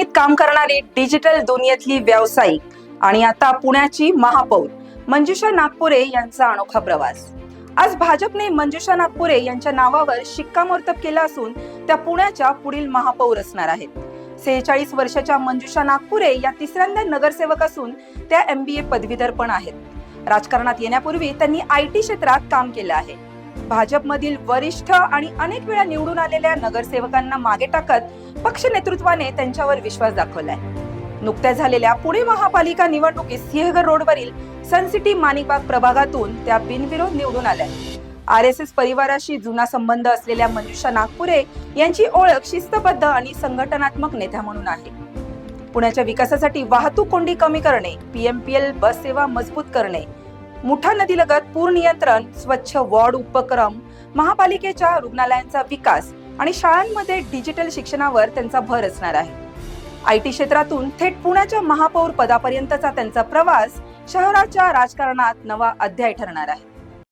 कंपनीत काम करणारी डिजिटल दुनियेतली व्यावसायिक आणि आता पुण्याची महापौर मंजुषा नागपुरे यांचा अनोखा प्रवास। आज भाजपने मंजुषा नागपुरे यांच्या नावावर शिक्कामोर्तब केला असून त्या पुण्याच्या पुढील महापौर असणार आहेत। 46 वर्षाच्या मंजुषा नागपुरे या तिसऱ्यांदा नगरसेवक असून त्या MBA पदवीधर पण आहेत। राजकारणात येण्यापूर्वी त्यांनी IT क्षेत्रात काम केले आहे। भाजपमधील वरिष्ठ आणि अनेक वेळा निवडून आलेल्या नगरसेवकांना मागे टाकत पक्ष नेतृत्वाने त्यांच्यावर विश्वास दाखवलाय। नुकत्याच झालेल्या पुणे महापालिका निवडणुकीत सिंहगड रोडवरील सनसिटी माणिकबाग प्रभागातून त्या बिनविरोध निवडून आल्या। RSS परिवाराशी जुना संबंध असलेल्या मंजुषा नागपुरे यांची ओळख शिस्तबद्ध आणि संघटनात्मक नेत्या म्हणून आहे। पुण्याच्या विकासासाठी वाहतूक कोंडी कमी करणे, PMPL बस सेवा मजबूत करणे, मुठा नदीलगत पूर नियंत्रण, स्वच्छ वॉर्ड उपक्रम, महापालिकेच्या रुग्णालयांचा विकास आणि शाळांमध्ये डिजिटल शिक्षणावर त्यांचा भर असणार आहे। IT क्षेत्रातून थेट पुण्याच्या महापौर पदापर्यंतचा त्यांचा प्रवास शहराच्या राजकारणात नवा अध्याय ठरणार आहे।